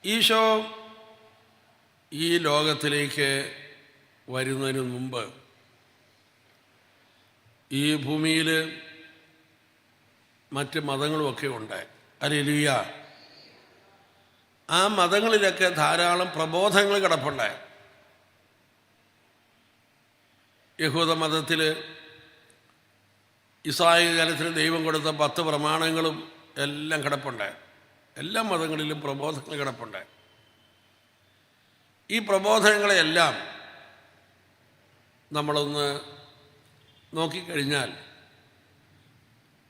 ഈശോ ഈ ലോകത്തിലേക്ക് വരുന്നതിന് മുമ്പ് ഈ ഭൂമിയിൽ മറ്റ് മതങ്ങളുമൊക്കെ ഉണ്ട്. ഹല്ലേലൂയ. ആ മതങ്ങളിലൊക്കെ ധാരാളം പ്രബോധനങ്ങൾ കിടപ്പുണ്ട്. യഹൂദ മതത്തിൽ ഇസ്രായേൽ കാലത്തിന് ദൈവം കൊടുത്ത 10 പ്രമാണങ്ങളും എല്ലാം കിടപ്പുണ്ട്. എല്ലാ മതങ്ങളിലും പ്രബോധനങ്ങൾ കിടപ്പുണ്ട്. ഈ പ്രബോധനങ്ങളെയെല്ലാം നമ്മളൊന്ന് നോക്കിക്കഴിഞ്ഞാൽ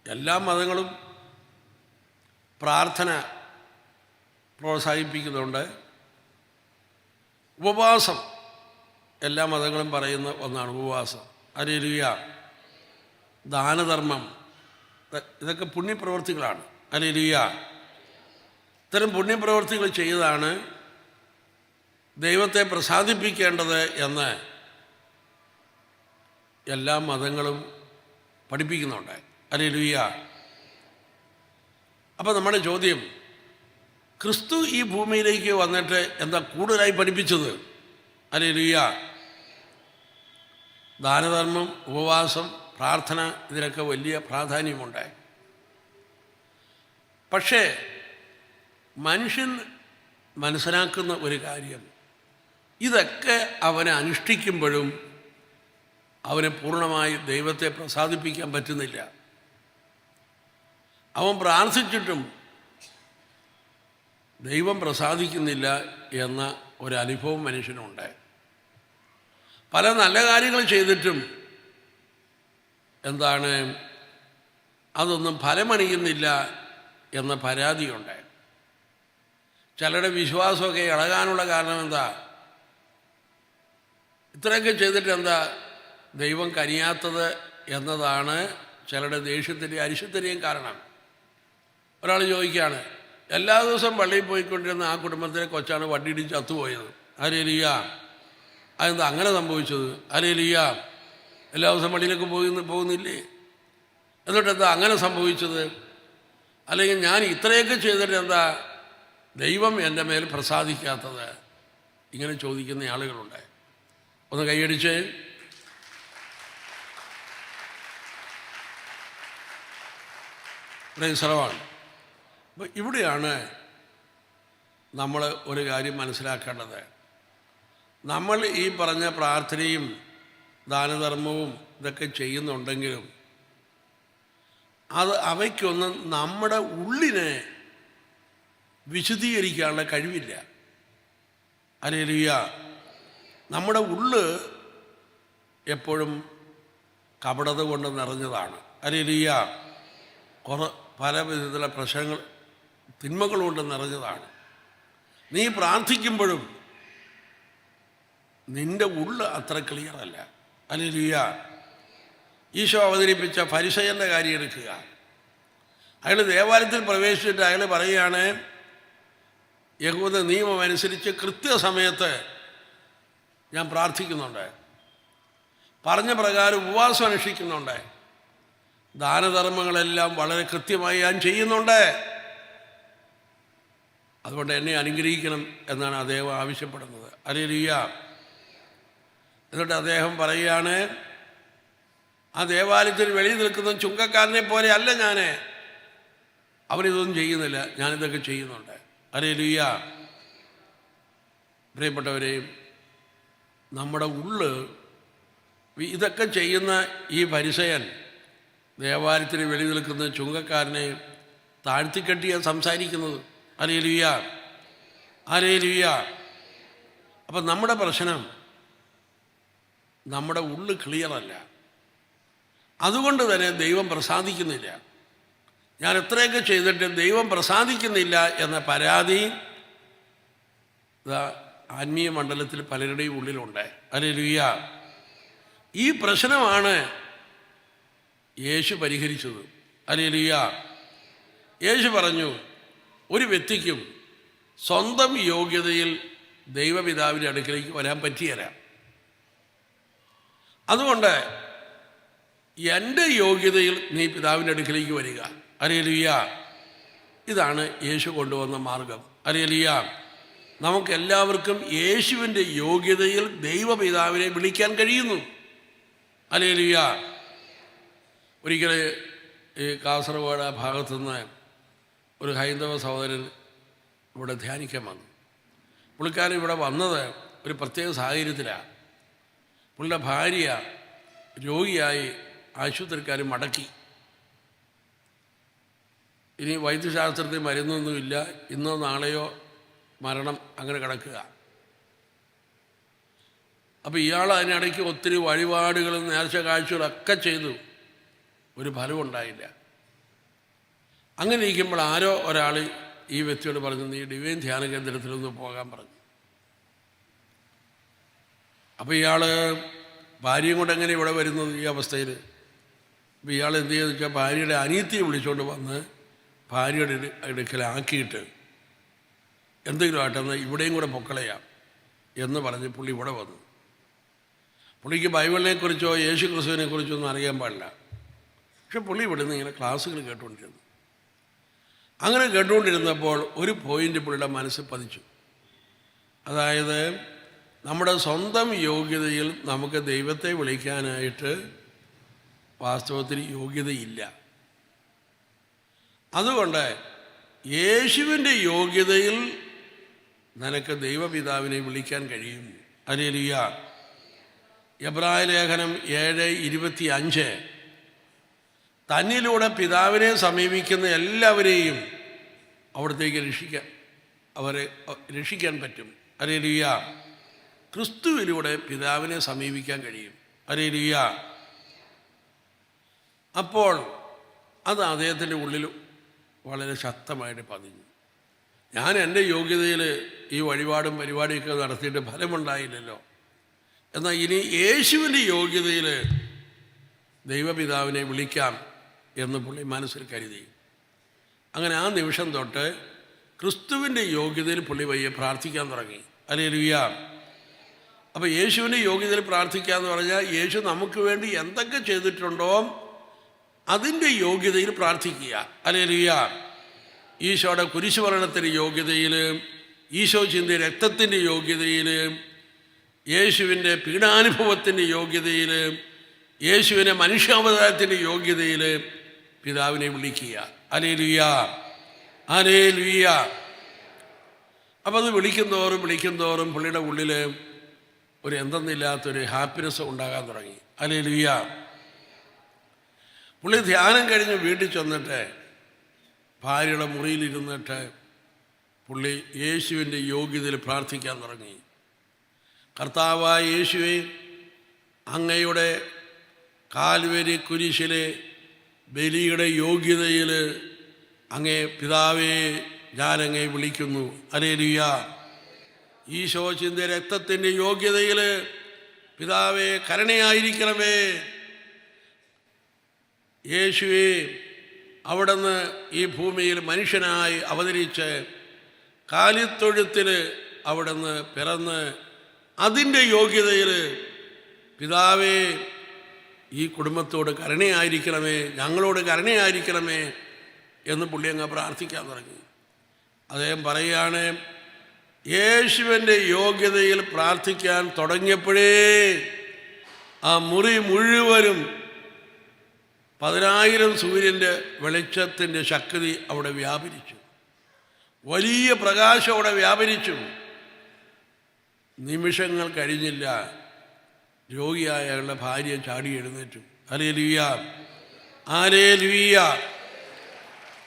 എല്ലാ മതങ്ങളും പ്രാർത്ഥന പ്രോത്സാഹിപ്പിക്കുന്നുണ്ട്. ഉപവാസം എല്ലാ മതങ്ങളും പറയുന്ന ഒന്നാണ് ഉപവാസം. ഹല്ലേലൂയ. ദാനധർമ്മം, ഇതൊക്കെ പുണ്യപ്രവൃത്തികളാണ്. ഹല്ലേലൂയ. ഇത്തരം പുണ്യപ്രവൃത്തികൾ ചെയ്താണ് ദൈവത്തെ പ്രസാദിപ്പിക്കേണ്ടത് എന്ന് എല്ലാ മതങ്ങളും പഠിപ്പിക്കുന്നുണ്ട്. ഹല്ലേലൂയ. അപ്പോൾ നമ്മുടെ ചോദ്യം, ക്രിസ്തു ഈ ഭൂമിയിലേക്ക് വന്നിട്ട് എന്താ കൂടുതലായി പഠിപ്പിച്ചത്? ഹല്ലേലൂയ. ദാനധർമ്മം, ഉപവാസം, പ്രാർത്ഥന, ഇതിനൊക്കെ വലിയ പ്രാധാന്യമുണ്ട്. പക്ഷേ മനുഷ്യൻ മനസ്സിലാക്കുന്ന ഒരു കാര്യം, ഇതൊക്കെ അവനെ അനുഷ്ഠിക്കുമ്പോഴും അവന് പൂർണ്ണമായി ദൈവത്തെ പ്രസാദിപ്പിക്കാൻ പറ്റുന്നില്ല. അവൻ പ്രാർത്ഥിച്ചിട്ടും ദൈവം പ്രസാദിക്കുന്നില്ല എന്ന ഒരനുഭവം മനുഷ്യനുണ്ട്. പല നല്ല കാര്യങ്ങൾ ചെയ്തിട്ടും എന്താണ്, അതൊന്നും ഫലമണിയുന്നില്ല എന്ന പരാതിയുണ്ട്. ചിലരുടെ വിശ്വാസമൊക്കെ ഇളകാനുള്ള കാരണം എന്താ? ഇത്രയൊക്കെ ചെയ്തിട്ട് എന്താ ദൈവം കനിയാത്തത് എന്നതാണ് ചിലരുടെ ദേഷ്യത്തിൻ്റെയും അരിശത്തിൻ്റെയും കാരണം. ഒരാൾ ചോദിക്കുകയാണ്, എല്ലാ ദിവസവും പള്ളിയിൽ പോയിക്കൊണ്ടിരുന്ന ആ കുടുംബത്തിലെ കൊച്ചാണ് വണ്ടിയിടിച്ച് ചത്തുപോയത്. ഹല്ലേലൂയ. അതെന്താ അങ്ങനെ സംഭവിച്ചത്? ഹല്ലേലൂയ. എല്ലാ ദിവസവും പള്ളിയിലേക്ക് പോകുന്നില്ലേ? എന്നിട്ട് എന്താ അങ്ങനെ സംഭവിച്ചത്? അല്ലെങ്കിൽ ഞാൻ ഇത്രയൊക്കെ ചെയ്തിട്ട് എന്താ ദൈവം എൻ്റെ മേൽ പ്രസാദിക്കാത്തത്? ഇങ്ങനെ ചോദിക്കുന്ന ആളുകളുണ്ട്. ഒന്ന് കൈയടിച്ച്. സ്ഥലമാണ്. അപ്പോൾ ഇവിടെയാണ് നമ്മൾ ഒരു കാര്യം മനസ്സിലാക്കേണ്ടത്. നമ്മൾ ഈ പറഞ്ഞ പ്രാർത്ഥനയും ദാനധർമ്മവും ഇതൊക്കെ ചെയ്യുന്നുണ്ടെങ്കിലും അവയ്ക്കൊന്നും നമ്മുടെ ഉള്ളിനെ വിശദീകരിക്കാനുള്ള കഴിവില്ല. ഹല്ലേലൂയ. നമ്മുടെ ഉള്ള് എപ്പോഴും കപടത കൊണ്ട് നിറഞ്ഞതാണ്. ഹല്ലേലൂയ. പല വിധത്തിലുള്ള പ്രശ്നങ്ങൾ, തിന്മകൾ കൊണ്ട് നിറഞ്ഞതാണ്. നീ പ്രാർത്ഥിക്കുമ്പോഴും നിൻ്റെ ഉള്ള് അത്ര ക്ലിയറല്ല. ഹല്ലേലൂയ. ഈശോ അവതരിപ്പിച്ച ഫരിസയൻ്റെ കാര്യം എടുക്കുക. അയാൾ ദേവാലയത്തിൽ പ്രവേശിച്ചിട്ട് അയാൾ പറയുകയാണ്, യഹൂദ നിയമം അനുസരിച്ച് കൃത്യസമയത്ത് ഞാൻ പ്രാർത്ഥിക്കുന്നുണ്ട്, പറഞ്ഞ പ്രകാരം ഉപവാസം അനുഷ്ഠിക്കുന്നുണ്ട്, ദാനധർമ്മങ്ങളെല്ലാം വളരെ കൃത്യമായി ഞാൻ ചെയ്യുന്നുണ്ട്, അതുകൊണ്ട് എന്നെ അനുഗ്രഹിക്കണം എന്നാണ് അദ്ദേഹം ആവശ്യപ്പെടുന്നത്. ഹല്ലേലൂയ. എന്നിട്ട് അദ്ദേഹം പറയുകയാണ്, ആ ദേവാലയത്തിൽ വെളിയിൽ നിൽക്കുന്ന ചുങ്കക്കാരനെ പോലെ അല്ല ഞാൻ, അവനിതൊന്നും ചെയ്യുന്നില്ല, ഞാനിതൊക്കെ ചെയ്യുന്നുണ്ട്. ഹല്ലേലൂയ. പ്രിയപ്പെട്ടവരെയും, നമ്മുടെ ഉള്ള് ഇതൊക്കെ ചെയ്യുന്ന ഈ ഫരിസയൻ ദേവാലയത്തിന് വെളിയിൽ നിൽക്കുന്ന ചുങ്കക്കാരനെ താഴ്ത്തിക്കെട്ടിയാണ് സംസാരിക്കുന്നത്. ഹല്ലേലൂയ. ഹല്ലേലൂയ. അപ്പം നമ്മുടെ പ്രശ്നം, നമ്മുടെ ഉള്ള് ക്ലിയറല്ല. അതുകൊണ്ട് തന്നെ ദൈവം പ്രസാദിക്കുന്നില്ല. ഞാൻ എത്രയൊക്കെ ചെയ്തിട്ട് ദൈവം പ്രസാദിക്കുന്നില്ല എന്ന പരാതി ആത്മീയ മണ്ഡലത്തിൽ പലരുടെയും ഉള്ളിലുണ്ട്. ഹല്ലേലൂയ. ഈ പ്രശ്നമാണ് യേശു പരിഹരിച്ചത്. ഹല്ലേലൂയ. യേശു പറഞ്ഞു, ഒരു വ്യക്തിക്കും സ്വന്തം യോഗ്യതയിൽ ദൈവപിതാവിൻ്റെ അടുക്കലേക്ക് വരാൻ പറ്റിയല്ല. അതുകൊണ്ട് എൻ്റെ യോഗ്യതയിൽ നീ പിതാവിൻ്റെ അടുക്കലേക്ക് വരിക. ഹല്ലേലൂയ. ഇതാണ് യേശു കൊണ്ടുവന്ന മാർഗം. ഹല്ലേലൂയ. നമുക്കെല്ലാവർക്കും യേശുവിൻ്റെ യോഗ്യതയിൽ ദൈവപിതാവിനെ വിളിക്കാൻ കഴിയുന്നു. ഹല്ലേലൂയ. ഒരിക്കൽ ഈ കാസർഗോഡ് ആ ഭാഗത്തുനിന്ന് ഒരു ഹൈന്ദവ സഹോദരൻ ഇവിടെ ധ്യാനിക്കാൻ വന്നു. പുള്ളിക്കാരൻ ഇവിടെ വന്നത് ഒരു പ്രത്യേക സാഹചര്യത്തിലാണ്. പുള്ളിയുടെ ഭാര്യ രോഗിയായി ആശുപത്രിക്കാർ മടക്കി. ഇനി വൈദ്യശാസ്ത്രത്തിൽ മരുന്നൊന്നുമില്ല, ഇന്നോ നാളെയോ മരണം അങ്ങനെ കിടക്കുക. അപ്പോൾ ഇയാൾ അതിനിടയ്ക്ക് ഒത്തിരി വഴിപാടുകളും നേർച്ച കാഴ്ചകളൊക്കെ ചെയ്തു, ഒരു ഫലവും ഉണ്ടായില്ല. അങ്ങനെ ഇരിക്കുമ്പോൾ ആരോ ഒരാൾ ഈ വ്യക്തിയോട് പറഞ്ഞു, നീ ഡിവൈൻ ധ്യാന കേന്ദ്രത്തിലൊന്ന് പോകാൻ പറഞ്ഞു. അപ്പോൾ ഇയാൾ ഭാര്യയും കൊണ്ട് എങ്ങനെ ഇവിടെ വരുന്നത് ഈ അവസ്ഥയിൽ? അപ്പോൾ ഇയാൾ എന്ത് ചെയ്യുന്നത് വെച്ചാൽ ഭാര്യയുടെ അനിയത്തിയെ വിളിച്ചുകൊണ്ട് വന്ന് ഭാര്യയുടെ അടുക്കലാക്കിയിട്ട് എന്തെങ്കിലും ആട്ടെന്ന് ഇവിടെയും കൂടെ പൊക്കളയാം എന്ന് പറഞ്ഞ് പുള്ളി ഇവിടെ വന്നു. പുള്ളിക്ക് ബൈബിളിനെക്കുറിച്ചോ യേശു ക്രിസ്തുവിനെക്കുറിച്ചോ ഒന്നും അറിയാൻ പാടില്ല. പക്ഷെ പുള്ളി ഇവിടുന്ന് ഇങ്ങനെ ക്ലാസ്സുകൾ കേട്ടുകൊണ്ടിരുന്നു. അങ്ങനെ കേട്ടുകൊണ്ടിരുന്നപ്പോൾ ഒരു പോയിൻ്റ് പുള്ളിയുടെ മനസ്സിൽ പതിച്ചു. അതായത് നമ്മുടെ സ്വന്തം യോഗ്യതയിൽ നമുക്ക് ദൈവത്തെ വിളിക്കാനായിട്ട് വാസ്തവത്തിൽ യോഗ്യതയില്ല. അതുകൊണ്ട് യേശുവിൻ്റെ യോഗ്യതയിൽ നിനക്ക് ദൈവപിതാവിനെ വിളിക്കാൻ കഴിയും. ഹല്ലേലൂയ. എബ്രായ ലേഖനം 7:25 തന്നിലൂടെ പിതാവിനെ സമീപിക്കുന്ന എല്ലാവരെയും അവിടത്തേക്ക് അവരെ രക്ഷിക്കാൻ പറ്റും. ഹല്ലേലൂയ. ക്രിസ്തുവിലൂടെ പിതാവിനെ സമീപിക്കാൻ കഴിയും. ഹല്ലേലൂയ. അപ്പോൾ അത് അദ്ദേഹത്തിൻ്റെ ഉള്ളിൽ വളരെ ശക്തമായിട്ട് പതിഞ്ഞു. ഞാൻ എൻ്റെ യോഗ്യതയിൽ ഈ വഴിപാടും പരിപാടിയൊക്കെ നടത്തിയിട്ട് ഫലമുണ്ടായില്ലല്ലോ, എന്നാൽ ഇനി യേശുവിൻ്റെ യോഗ്യതയിൽ ദൈവപിതാവിനെ വിളിക്കാം എന്ന് പുള്ളി മനസ്സിൽ കരുതി. അങ്ങനെ ആ നിമിഷം തൊട്ട് ക്രിസ്തുവിൻ്റെ യോഗ്യതയിൽ പുള്ളി വയ്യെ പ്രാർത്ഥിക്കാൻ തുടങ്ങി. ഹല്ലേലൂയ. അപ്പോൾ യേശുവിൻ്റെ യോഗ്യതയിൽ പ്രാർത്ഥിക്കുക എന്ന് പറഞ്ഞാൽ യേശു നമുക്ക് വേണ്ടി എന്തൊക്കെ ചെയ്തിട്ടുണ്ടോ അതിൻ്റെ യോഗ്യതയിൽ പ്രാർത്ഥിക്കുക. ഹല്ലേലൂയ. ഈശോയുടെ കുരിശുമരണത്തിൻ്റെ യോഗ്യതയിൽ, ഈശോ ചിന്തിയ രക്തത്തിൻ്റെ യോഗ്യതയിൽ, യേശുവിൻ്റെ പീഡാനുഭവത്തിൻ്റെ യോഗ്യതയിൽ, യേശുവിൻ്റെ മനുഷ്യാവതാരത്തിൻ്റെ യോഗ്യതയിൽ പിതാവിനെ വിളിക്കുക. ഹല്ലേലൂയ. ഹല്ലേലൂയ. അപ്പോൾ അത് വിളിക്കുന്തോറും പുള്ളിയുടെ ഉള്ളിൽ ഒരു എന്തെന്നില്ലാത്തൊരു ഹാപ്പിനെസ് ഉണ്ടാകാൻ തുടങ്ങി. ഹല്ലേലൂയ. പുള്ളി ധ്യാനം കഴിഞ്ഞ് വീട്ടിൽ ചെന്നിട്ട് ഭാര്യയുടെ മുറിയിലിരുന്നിട്ട് പുള്ളി യേശുവിൻ്റെ യോഗ്യതയിൽ പ്രാർത്ഥിക്കാൻ തുടങ്ങി. കർത്താവായ യേശുവേ, അങ്ങയുടെ കാൽവരി കുരിശിലെ ബലിയുടെ യോഗ്യതയിൽ അങ്ങേ പിതാവേ ഞാനങ്ങേ വിളിക്കുന്നു. ഹല്ലേലൂയ. ഈശോ ചിന്തിയ രക്തത്തിൻ്റെ യോഗ്യതയിൽ പിതാവേ കരുണയായിരിക്കണമേ. യേശുവേ, അവിടുന്ന് ഈ ഭൂമിയിൽ മനുഷ്യനായി അവതരിച്ച് കാലിത്തൊഴുത്തിൽ അവിടുന്ന് പിറന്ന് അതിൻ്റെ യോഗ്യതയിൽ പിതാവേ ഈ കുടുംബത്തോട് കരുണയായിരിക്കണമേ, ഞങ്ങളോട് കരുണയായിരിക്കണമേ എന്ന് പുള്ളി അങ്ങ് പ്രാർത്ഥിക്കാൻ തുടങ്ങി. അദ്ദേഹം പറയുകയാണ്, യേശുവിൻ്റെ യോഗ്യതയിൽ പ്രാർത്ഥിക്കാൻ തുടങ്ങിയപ്പോഴേ ആ മുറി മുഴുവനും 10,000 സൂര്യൻ്റെ വെളിച്ചത്തിൻ്റെ ശക്തി അവിടെ വ്യാപരിച്ചു. വലിയ പ്രകാശം അവിടെ വ്യാപരിച്ചു. നിമിഷങ്ങൾ കഴിഞ്ഞില്ല, രോഗിയായ അയാളുടെ ഭാര്യ ചാടി എഴുന്നേറ്റു. ഹല്ലേലൂയ. ഹല്ലേലൂയ.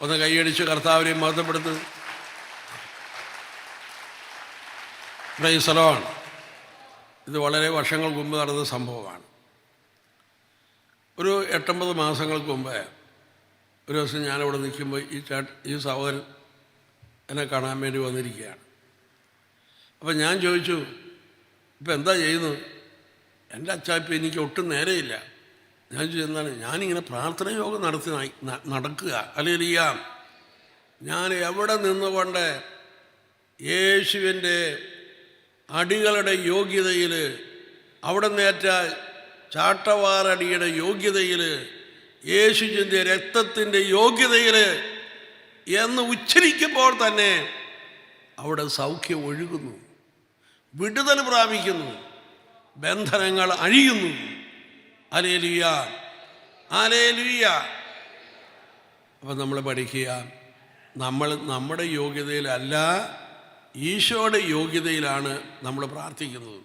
ഒന്ന് കൈയടിച്ച് കർത്താവിനെ മഹത്വപ്പെടുത്തു. Praise the Lord. ഇത് വളരെ വർഷങ്ങൾക്ക് മുമ്പ് നടന്ന സംഭവമാണ്. ഒരു 8-9 മാസങ്ങൾക്ക് മുമ്പ് ഒരു ദിവസം ഞാനിവിടെ നിൽക്കുമ്പോൾ ഈ സഹോദരൻ എന്നെ കാണാൻ വേണ്ടി വന്നിരിക്കുകയാണ്. അപ്പം ഞാൻ ചോദിച്ചു, ഇപ്പം എന്താ ചെയ്യുന്നത്? എൻ്റെ അച്ചാപ്പം എനിക്ക് ഒട്ടും നേരെയില്ല. ഞാൻ ചോദിച്ചു, എന്താണ്? ഞാനിങ്ങനെ പ്രാർത്ഥന യോഗം നടക്കുക. ഹല്ലേലൂയ. ഞാൻ എവിടെ നിന്നുകൊണ്ട് യേശുവിൻ്റെ അടികളുടെ യോഗ്യതയിൽ, അവിടെ നേറ്റ ചാട്ടവാറടിയുടെ യോഗ്യതയിൽ, യേശു ചിന്തിയ രക്തത്തിൻ്റെ യോഗ്യതയിൽ എന്ന് ഉച്ചരിക്കുമ്പോൾ തന്നെ അവിടെ സൗഖ്യം ഒഴുകുന്നു, വിടുതൽ പ്രാപിക്കുന്നു, ബന്ധനങ്ങൾ അഴിയുന്നു. Hallelujah, hallelujah. അപ്പം നമ്മൾ പഠിക്കുക, നമ്മൾ നമ്മുടെ യോഗ്യതയിലല്ല, ഈശോയുടെ യോഗ്യതയിലാണ് നമ്മൾ പ്രാർത്ഥിക്കുന്നത്.